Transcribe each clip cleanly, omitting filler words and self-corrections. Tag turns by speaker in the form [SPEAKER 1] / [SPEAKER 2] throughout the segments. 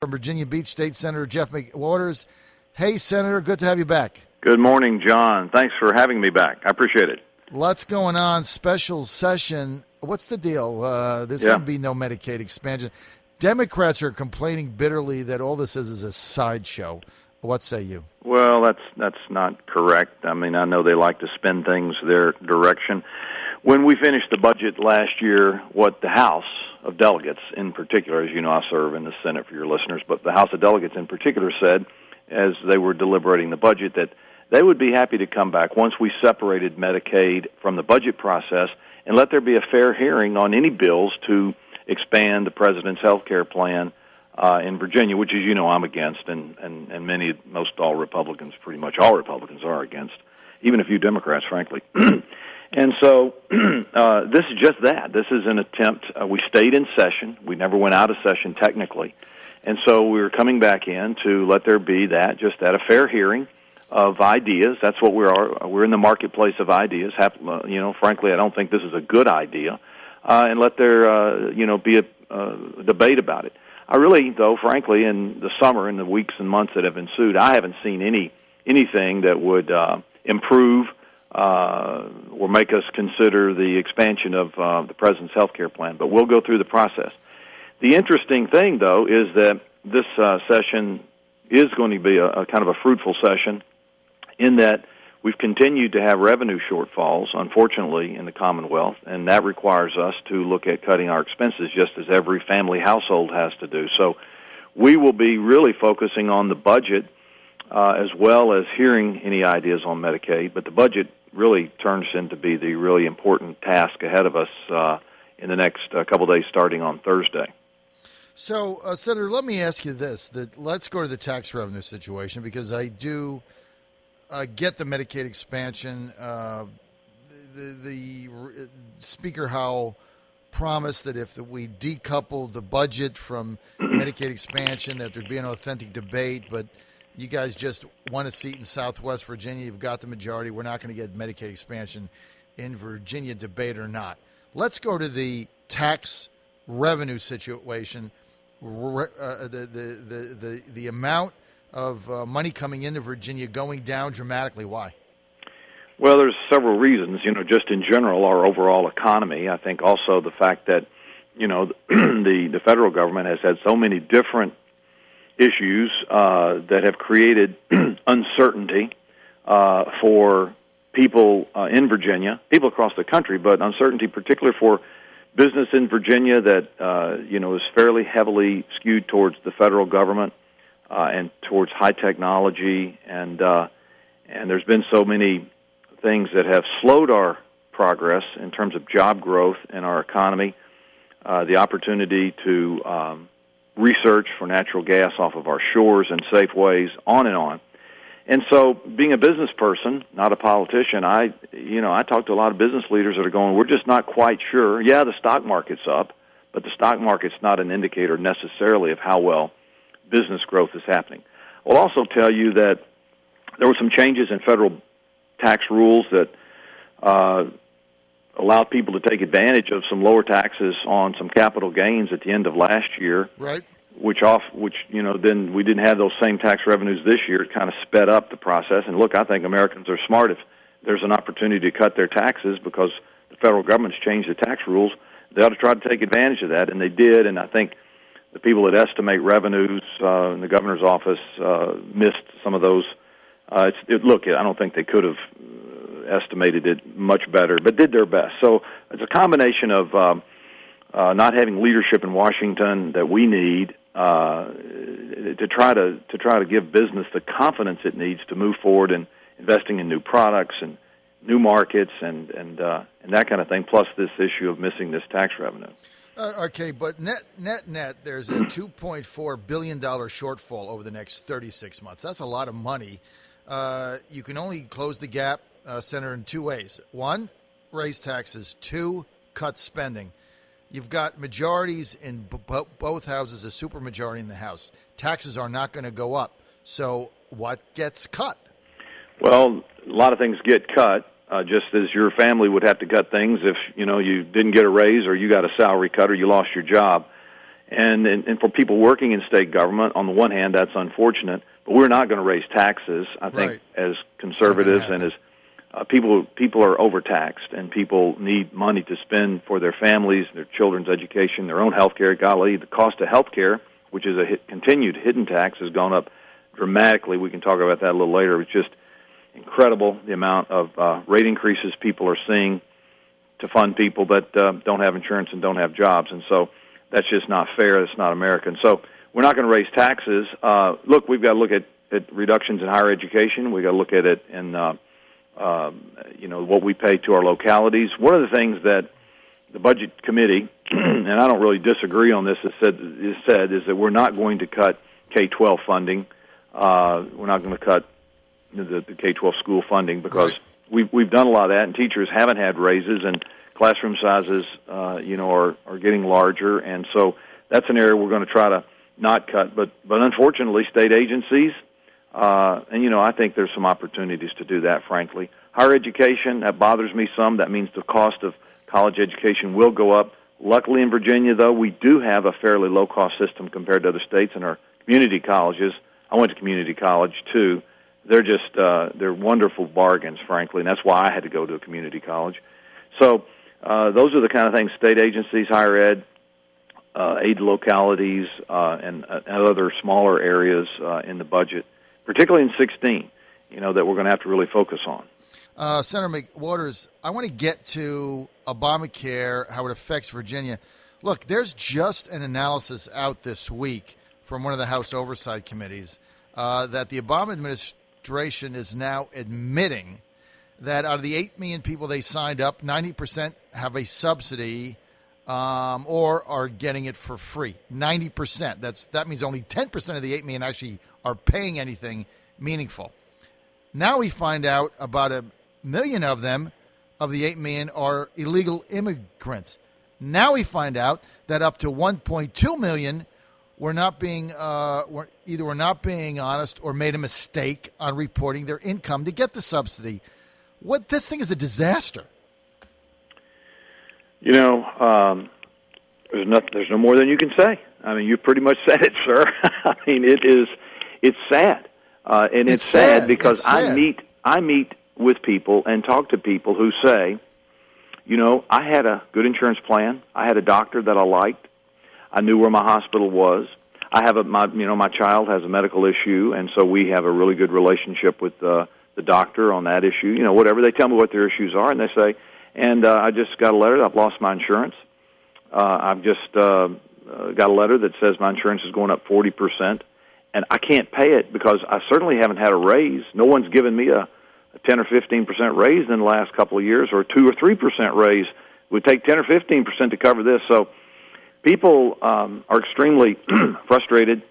[SPEAKER 1] From Virginia Beach State Senator Jeff McWaters. Hey, Senator, good to have you back.
[SPEAKER 2] Good morning, John. Thanks for having me back. I appreciate it.
[SPEAKER 1] Lots going on. Special session. What's the deal? There's going to be no Medicaid expansion. Democrats are complaining bitterly that all this is a sideshow. What say you?
[SPEAKER 2] Well, that's not correct. I mean, I know they like to spin things their direction. When we finished the budget last year, what the House of Delegates in particular, as you know, I serve in the Senate for your listeners, but the House of Delegates in particular said, as they were deliberating the budget, that they would be happy to come back once we separated Medicaid from the budget process and let there be a fair hearing on any bills to expand the president's health care plan in Virginia, which, as you know, I'm against, and most all Republicans, pretty much all Republicans are against, even a few Democrats, frankly. And so this is just that. This is an attempt. We stayed in session. We never went out of session technically. And so we're coming back in to let there be just a fair hearing of ideas. That's what we are. We're in the marketplace of ideas. Frankly, I don't think this is a good idea. And let there, be a debate about it. I really, though, frankly, in the summer, in the weeks and months that have ensued, I haven't seen anything that would improve or make us consider the expansion of the president's health care plan. But we'll go through the process. The interesting thing, though, is that this session is going to be a kind of a fruitful session in that we've continued to have revenue shortfalls, unfortunately, in the Commonwealth, and that requires us to look at cutting our expenses just as every family household has to do. So we will be really focusing on the budget as well as hearing any ideas on Medicaid, but the budget really turns into be the really important task ahead of us in the next couple of days starting on Thursday.
[SPEAKER 1] So, Senator, let me ask you this. Let's go to the tax revenue situation, because I do get the Medicaid expansion. The Speaker Howell promised that if we decoupled the budget from Medicaid expansion, that there'd be an authentic debate, but you guys just won a seat in Southwest Virginia. You've got the majority. We're not going to get Medicaid expansion in Virginia, debate or not. Let's go to the tax revenue situation. The amount of money coming into Virginia going down dramatically. Why?
[SPEAKER 2] Well, there's several reasons. Just in general, our overall economy. I think also the fact that, the federal government has had so many different issues that have created uncertainty for people in Virginia, people across the country, but uncertainty particularly for business in Virginia that is fairly heavily skewed towards the federal government and towards high technology, and there's been so many things that have slowed our progress in terms of job growth in our economy, the opportunity to research for natural gas off of our shores in safe ways, on and on. And so, being a business person, not a politician, I talk to a lot of business leaders that are going, we're just not quite sure. Yeah, the stock market's up, but the stock market's not an indicator necessarily of how well business growth is happening. I'll also tell you that there were some changes in federal tax rules that allowed people to take advantage of some lower taxes on some capital gains at the end of last year.
[SPEAKER 1] Right.
[SPEAKER 2] Which then we didn't have those same tax revenues this year. It kind of sped up the process. And look, I think Americans are smart. If there's an opportunity to cut their taxes because the federal government's changed the tax rules, they ought to try to take advantage of that, and they did. And I think the people that estimate revenues in the governor's office missed some of those. Look, I don't think they could have estimated it much better, but did their best. So it's a combination of not having leadership in Washington that we need to try to give business the confidence it needs to move forward in investing in new products and new markets and that kind of thing. Plus this issue of missing this tax revenue.
[SPEAKER 1] Okay, but net, there's a $2.4 billion shortfall over the next 36 months. That's a lot of money. You can only close the gap, Senator, in two ways. One, raise taxes. Two, cut spending. You've got majorities in both houses, a supermajority in the House. Taxes are not going to go up. So what gets cut?
[SPEAKER 2] Well, a lot of things get cut, just as your family would have to cut things if, you didn't get a raise or you got a salary cut or you lost your job. And for people working in state government, on the one hand, that's unfortunate, but we're not going to raise taxes. I think as conservatives and as people are overtaxed, and people need money to spend for their families, their children's education, their own health care. Golly, the cost of health care, which is a continued hidden tax, has gone up dramatically. We can talk about that a little later. It's just incredible the amount of rate increases people are seeing to fund people that don't have insurance and don't have jobs. And so that's just not fair. It's not American. So we're not going to raise taxes. Look, we've got to look at reductions in higher education. We've got to look at it in what we pay to our localities. One of the things that the Budget Committee, and I don't really disagree on this, is that we're not going to cut K-12 funding. We're not going to cut the K-12 school funding because we've done a lot of that, and teachers haven't had raises, and classroom sizes, are getting larger, and so that's an area we're going to try to not cut. But unfortunately, state agencies, I think there's some opportunities to do that, frankly. Higher education, that bothers me some. That means the cost of college education will go up. Luckily in Virginia, though, we do have a fairly low-cost system compared to other states, and our community colleges, I went to community college, too. They're just, they're wonderful bargains, frankly, and that's why I had to go to a community college. So those are the kind of things, state agencies, higher ed, aid to localities, and other smaller areas in the budget, particularly in 16, that we're going to have to really focus on.
[SPEAKER 1] Senator McWaters, I want to get to Obamacare, how it affects Virginia. Look, there's just an analysis out this week from one of the House Oversight Committees that the Obama administration is now admitting that out of the 8 million people they signed up, 90% have a subsidy or are getting it for free. 90%. That means only 10% of the 8 million actually are paying anything meaningful. Now we find out about 1 million of them, of the 8 million, are illegal immigrants. Now we find out that up to 1.2 million were not being were not being honest or made a mistake on reporting their income to get the subsidy. This thing is a disaster. There's
[SPEAKER 2] no more than you can say. I mean, you pretty much said it, sir. I mean, it's sad, and it's sad because I meet with people and talk to people who say, I had a good insurance plan. I had a doctor that I liked. I knew where my hospital was. I have my child has a medical issue, and so we have a really good relationship with the doctor on that issue. Whatever, they tell me what their issues are, and they say, and I just got a letter. I've lost my insurance. I've just got a letter that says my insurance is going up 40%, and I can't pay it because I certainly haven't had a raise. No one's given me a 10 or 15% raise in the last couple of years, or 2 or 3% raise. It would take 10 or 15% to cover this. So people are extremely frustrated,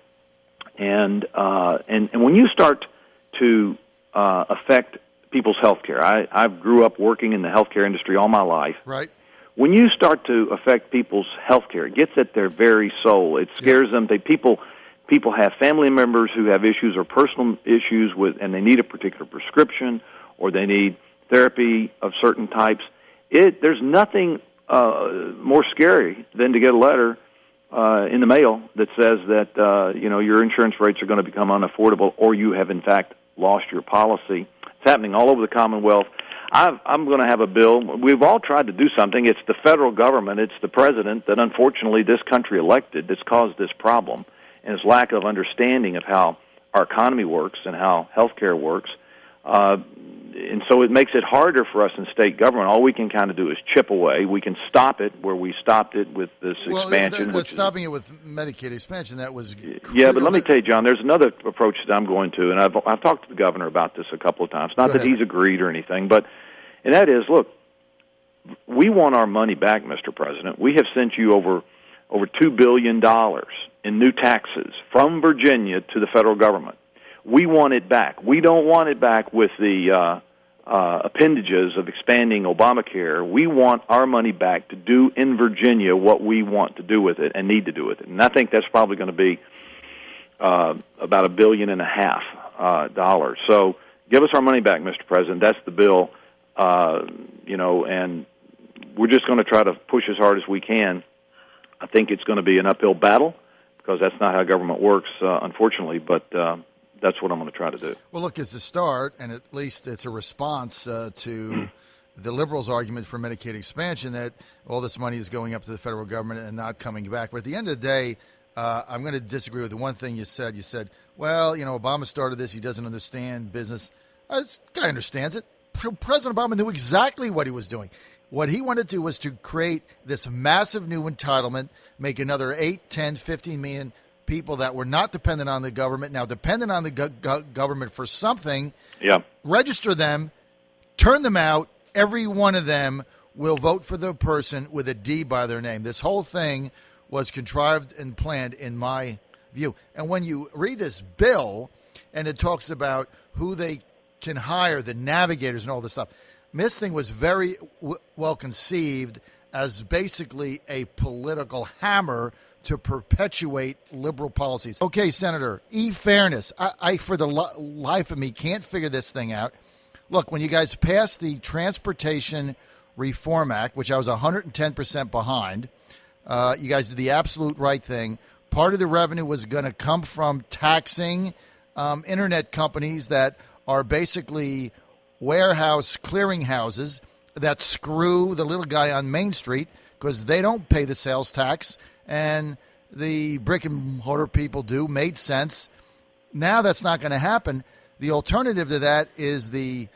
[SPEAKER 2] and when you start to affect people's health care, I grew up working in the healthcare industry all my life.
[SPEAKER 1] Right.
[SPEAKER 2] When you start to affect people's health care, it gets at their very soul. It scares them. People have family members who have issues or personal issues and they need a particular prescription or they need therapy of certain types. There's nothing more scary than to get a letter in the mail that says that your insurance rates are going to become unaffordable, or you have in fact lost your policy. It's happening all over the Commonwealth. I'm going to have a bill. We've all tried to do something. It's the federal government, it's the president that unfortunately this country elected that's caused this problem, and his lack of understanding of how our economy works and how healthcare works. And so it makes it harder for us in state government. All we can kind of do is chip away. We can stop it where we stopped it with this expansion.
[SPEAKER 1] Stopping it with Medicaid expansion, that was
[SPEAKER 2] yeah, but let me tell you, John, there's another approach that I'm going to, and I've talked to the governor about this a couple of times. Not that he's agreed or anything, and that is, look, we want our money back, Mr. President. We have sent you over $2 billion in new taxes from Virginia to the federal government. We want it back. We don't want it back with the appendages of expanding Obamacare. We want our money back to do in Virginia what we want to do with it and need to do with it. And I think that's probably going to be about $1.5 billion. So give us our money back, Mr. President. That's the bill, and we're just going to try to push as hard as we can. I think it's going to be an uphill battle because that's not how government works, unfortunately, but that's what I'm going to try to do.
[SPEAKER 1] Well, look, it's a start, and at least it's a response to the liberals' argument for Medicaid expansion that all this money is going up to the federal government and not coming back. But at the end of the day, I'm going to disagree with the one thing you said. You said, well, Obama started this. He doesn't understand business. This guy understands it. President Obama knew exactly what he was doing. What he wanted to do was to create this massive new entitlement, make another 8, 10, 15 million people that were not dependent on the government, now dependent on the government for something, register them, turn them out. Every one of them will vote for the person with a D by their name. This whole thing was contrived and planned, in my view. And when you read this bill, and it talks about who they can hire, the navigators and all this stuff, this thing was very well conceived as basically a political hammer to perpetuate liberal policies. Okay, Senator, e-fairness. I for the life of me, can't figure this thing out. Look, when you guys passed the Transportation Reform Act, which I was 110% behind, you guys did the absolute right thing. Part of the revenue was going to come from taxing internet companies that are basically warehouse clearinghouses that screw the little guy on Main Street because they don't pay the sales tax and the brick and mortar people do. Made sense. Now that's not going to happen. The alternative to that is the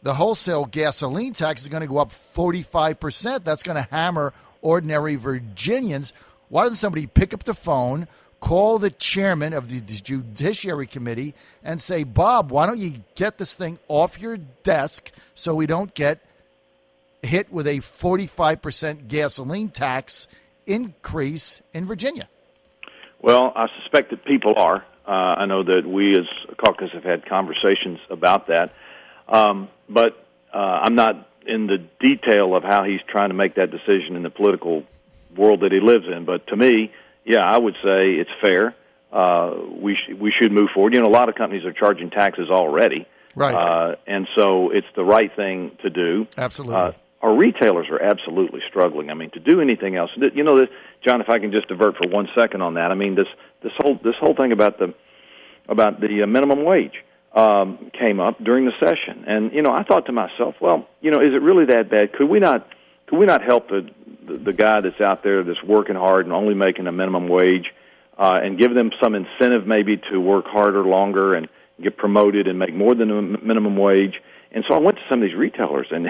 [SPEAKER 1] wholesale gasoline tax is going to go up 45%. That's going to hammer ordinary Virginians. Why doesn't somebody pick up the phone, call the chairman of the Judiciary Committee, and say, Bob, why don't you get this thing off your desk so we don't get hit with a 45% gasoline tax increase in Virginia?
[SPEAKER 2] Well, I suspect that people are. I know that we as a caucus have had conversations about that. But I'm not in the detail of how he's trying to make that decision in the political world that he lives in. But to me, yeah, I would say it's fair. We should move forward. A lot of companies are charging taxes already.
[SPEAKER 1] Right.
[SPEAKER 2] And so it's the right thing to do.
[SPEAKER 1] Absolutely.
[SPEAKER 2] Our retailers are absolutely struggling. I mean, to do anything else. John, if I can just divert for 1 second on that. I mean, this whole thing about the minimum wage came up during the session, and I thought to myself, well, is it really that bad? Could we not help the guy that's out there that's working hard and only making a minimum wage, and give them some incentive maybe to work harder, longer, and get promoted and make more than a minimum wage? And so I went to some of these retailers, and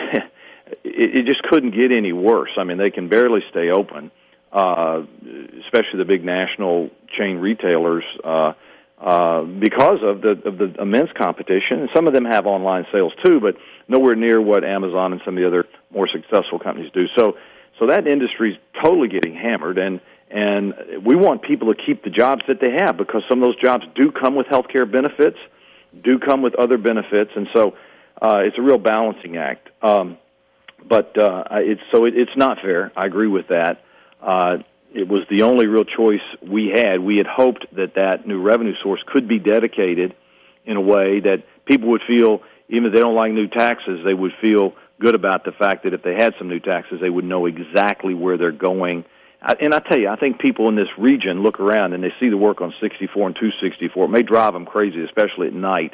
[SPEAKER 2] it just couldn't get any worse. I mean, they can barely stay open, especially the big national chain retailers, because of the immense competition. And some of them have online sales too, but nowhere near what Amazon and some of the other more successful companies do. So that industry's totally getting hammered, and we want people to keep the jobs that they have, because some of those jobs do come with health care benefits, do come with other benefits, and so it's a real balancing act. But it's not fair. I agree with that. It was the only real choice we had. We had hoped that new revenue source could be dedicated in a way that people would feel, even if they don't like new taxes, they would feel good about the fact that if they had some new taxes, they would know exactly where they're going. And I tell you, I think people in this region look around and they see the work on 64 and 264. It may drive them crazy, especially at night,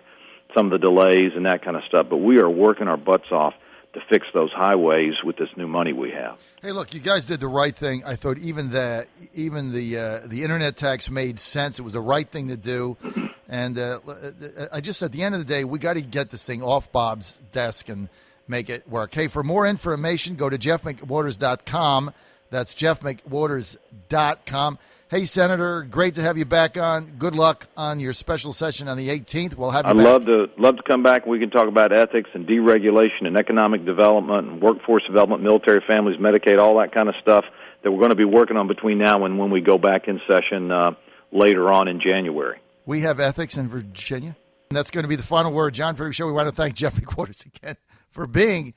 [SPEAKER 2] some of the delays and that kind of stuff. But we are working our butts off to fix those highways with this new money we have.
[SPEAKER 1] Hey, look, you guys did the right thing. I thought even the internet tax made sense. It was the right thing to do. And I just, at the end of the day, we got to get this thing off Bob's desk and make it work. Hey, for more information, go to jeffmcwaters.com. That's jeffmcwaters.com. Hey, Senator, great to have you back on. Good luck on your special session on the 18th. We'll have you back.
[SPEAKER 2] I'd love to come back. We can talk about ethics and deregulation and economic development and workforce development, military families, Medicaid, all that kind of stuff that we're going to be working on between now and when we go back in session later on in January.
[SPEAKER 1] We have ethics in Virginia. And that's going to be the final word. John Fredericks Show, we want to thank Jeff McWaters again for being